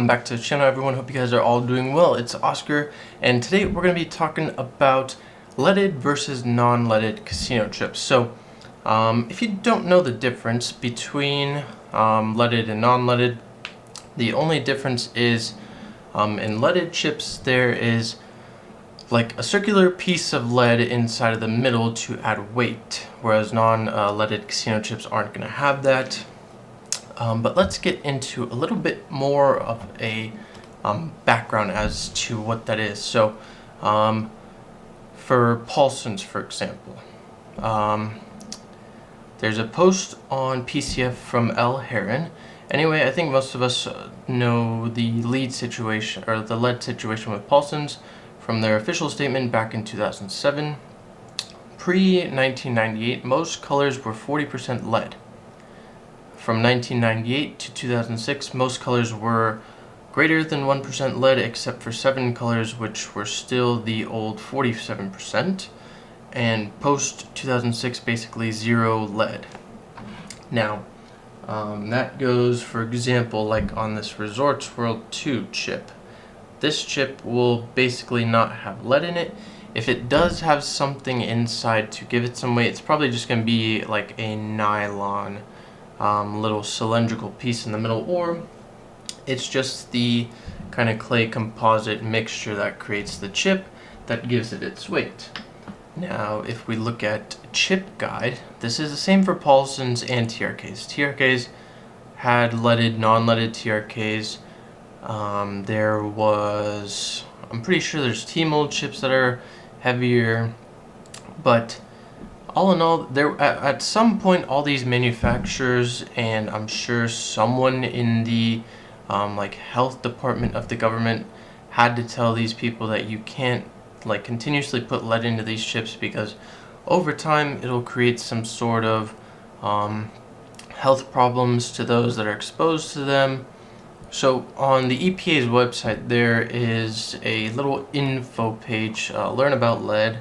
welcome back to the channel, everyone. Hope you guys are all doing well. It's Oscar, and today we're going to be talking about leaded versus non-leaded casino chips. So, if you don't know the difference between leaded and non-leaded, the only difference is in leaded chips there is like a circular piece of lead inside of the middle to add weight, whereas non-leaded casino chips aren't going to have that. But let's get into a little bit more of a background as to what that is. So, for Paulson's, for example, there's a post on PCF from L. Heron. Anyway, I think most of us know the lead situation, or the lead situation with Paulson's from their official statement back in 2007. Pre-1998, most colors were 40% lead. From 1998 to 2006, most colors were greater than 1% lead, except for 7 colors which were still the old 47%, and post 2006 basically zero lead. Now, that goes, for example, like on this Resorts World 2 chip. This chip will basically not have lead in it. If it does have something inside to give it some weight, it's probably just going to be like a nylon little cylindrical piece in the middle, or it's just the kind of clay composite mixture that creates the chip that gives it its weight. Now, if we look at chip guide, this is the same for Paulson's and TRKs. TRKs had leaded, non-leaded TRKs. There was, I'm pretty sure there's T-mold chips that are heavier, but all in all, there at some point, all these manufacturers, and I'm sure someone in the like health department of the government had to tell these people that you can't like continuously put lead into these chips, because over time it'll create some sort of health problems to those that are exposed to them. So on the EPA's website, there is a little info page, learn about lead.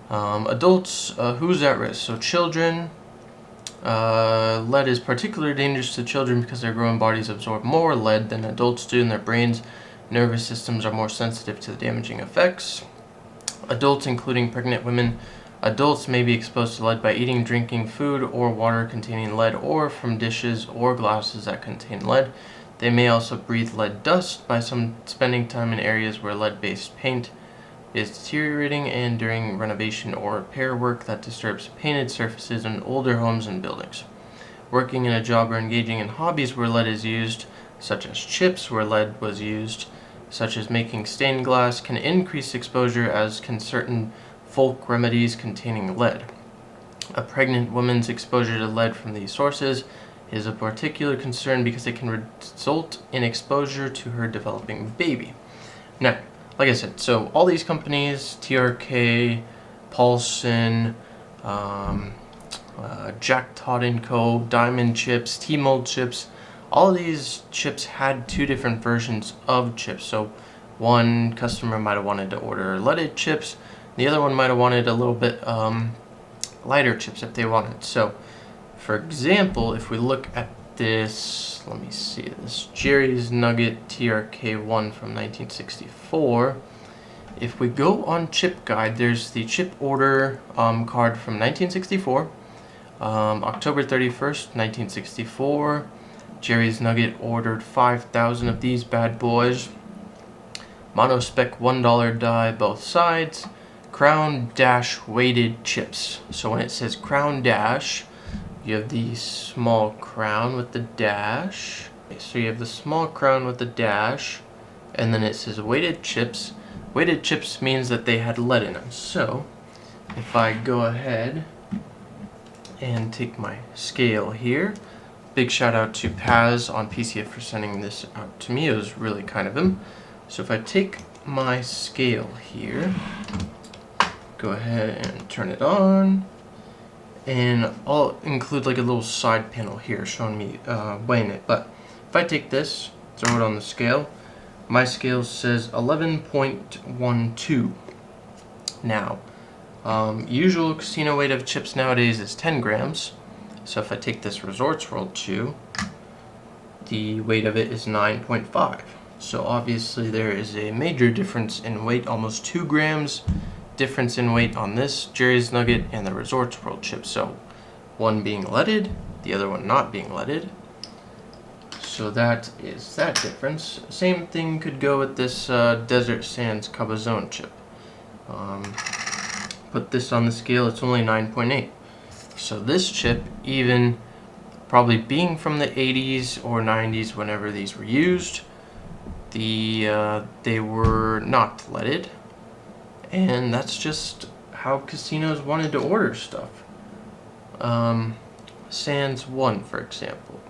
Adults, who's at risk? So children, lead is particularly dangerous to children because their growing bodies absorb more lead than adults do, and their brains, nervous systems are more sensitive to the damaging effects. Adults, including pregnant women, adults may be exposed to lead by eating, drinking food or water containing lead, or from dishes or glasses that contain lead. They may also breathe lead dust by spending time in areas where lead-based paint is deteriorating, and during renovation or repair work that disturbs painted surfaces in older homes and buildings. Working in a job or engaging in hobbies where lead is used, such as chips where lead was used, such as making stained glass, can increase exposure, as can certain folk remedies containing lead. A pregnant woman's exposure to lead from these sources is a particular concern because it can result in exposure to her developing baby. Now, like I said, so all these companies, TRK, Paulson, Jack Todd & Co., Diamond Chips, T-mold chips, all of these chips had two different versions of chips. So one customer might have wanted to order leaded chips, the other one might have wanted a little bit lighter chips if they wanted. So, for example, if we look at this, let me see, this Jerry's Nugget TRK1 from 1964. If we go on chip guide, there's the chip order card from 1964, October 31st, 1964. Jerry's Nugget ordered 5,000 of these bad boys. Monospec $1 die both sides. Crown Dash weighted chips. So when it says Crown Dash, you have the small crown with the dash. So you have the small crown with the dash, and then it says weighted chips. Weighted chips means that they had lead in them. So if I go ahead and take my scale here, big shout out to Paz on PCF for sending this out to me. It was really kind of him. So if I take my scale here, go ahead and turn it on, and I'll include like a little side panel here showing me weighing it. But if I take this, throw it on the scale, my scale says 11.12. Now, usual casino weight of chips nowadays is 10 grams. So if I take this Resorts World 2, the weight of it is 9.5. So obviously there is a major difference in weight, almost 2 grams difference in weight on this Jerry's Nugget and the Resorts World chip. So one being leaded, the other one not being leaded. So that is that difference. Same thing could go with this Desert Sands Cabazon chip. Put this on the scale, it's only 9.8. So this chip, even probably being from the 80s or 90s whenever these were used, they were not leaded. And that's just how casinos wanted to order stuff. Sands 1, for example.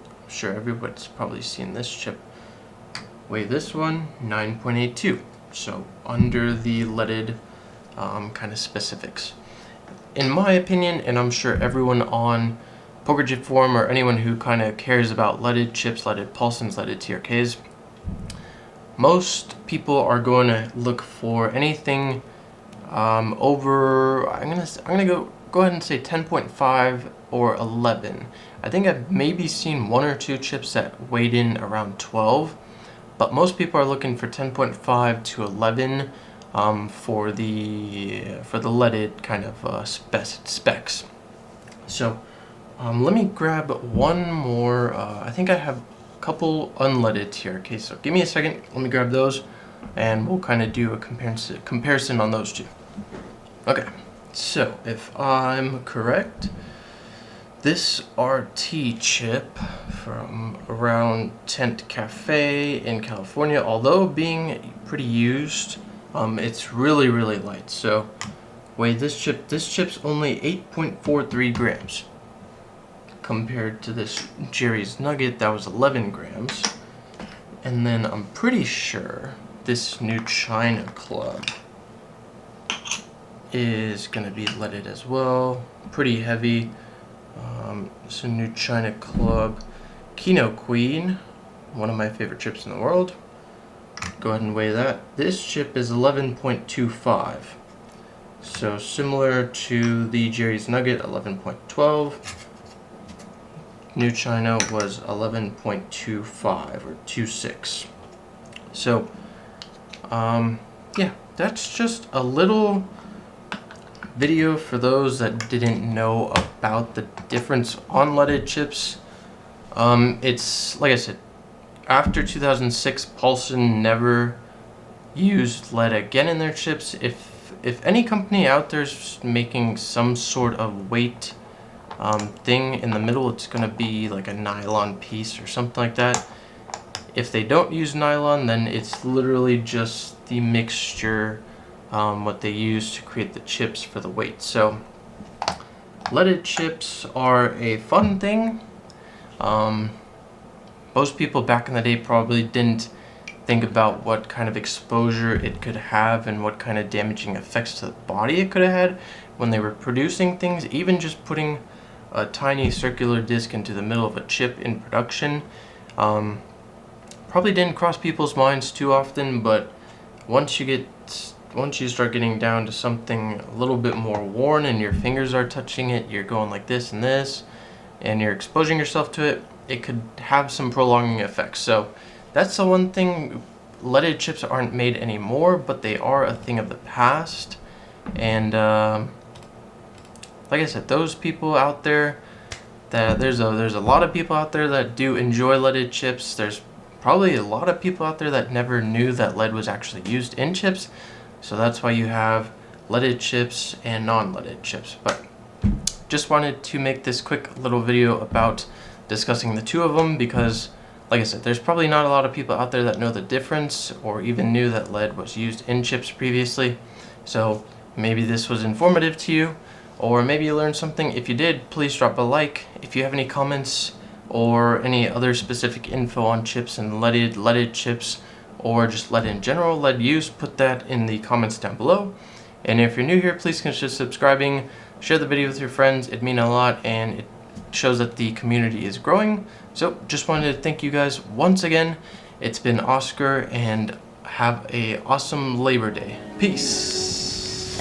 I'm sure everybody's probably seen this chip. Weigh this one, 9.82. So under the leaded kind of specifics. In my opinion, and I'm sure everyone on Poker Chip Forum or anyone who kind of cares about leaded chips, leaded Paulsons, leaded TRKs, most people are going to look for anything over. I'm gonna go ahead and say 10.5 or 11. I think I've maybe seen 1 or 2 chips that weighed in around 12, but most people are looking for 10.5 to 11 for the leaded kind of specs. So let me grab one more. I think I have a couple unleaded TRKs, so give me a second. Let me grab those, and we'll kind of do a comparison on those two. Okay, so if I'm correct, this RT chip from around Tent Cafe in California, although being pretty used, it's really light. So weigh this chip's only 8.43 grams compared to this Jerry's Nugget that was 11 grams. And then I'm pretty sure this New China Club is gonna be leaded as well, pretty heavy. It's a New China Club Kino Queen, one of my favorite chips in the world. Go ahead and weigh that. This chip is 11.25, so similar to the Jerry's Nugget, 11.12. New China was 11.25 or 26. So yeah, that's just a little video for those that didn't know about the difference on leaded chips. It's like I said, after 2006, Paulson never used lead again in their chips. If any company out there's making some sort of weight thing in the middle, it's gonna be like a nylon piece or something like that. If they don't use nylon, then it's literally just the mixture, what they use to create the chips for the weight. So leaded chips are a fun thing. Most people back in the day probably didn't think about what kind of exposure it could have and what kind of damaging effects to the body it could have had when they were producing things. Even just putting a tiny circular disc into the middle of a chip in production probably didn't cross people's minds too often, but once you start getting down to something a little bit more worn and your fingers are touching it, you're going like this and this, and you're exposing yourself to it, it could have some prolonging effects. So that's the one thing. Leaded chips aren't made anymore, but they are a thing of the past. And like I said, those people out there, there's a lot of people out there that do enjoy leaded chips. There's probably a lot of people out there that never knew that lead was actually used in chips. So that's why you have leaded chips and non-leaded chips. But just wanted to make this quick little video about discussing the two of them, because like I said, there's probably not a lot of people out there that know the difference or even knew that lead was used in chips previously. So maybe this was informative to you, or maybe you learned something. If you did, please drop a like. If you have any comments or any other specific info on chips and leaded chips, or just lead in general, lead use, put that in the comments down below. And if you're new here, please consider subscribing, share the video with your friends. It'd mean a lot, and it shows that the community is growing. So just wanted to thank you guys once again. It's been Oscar, and have a awesome Labor Day. Peace.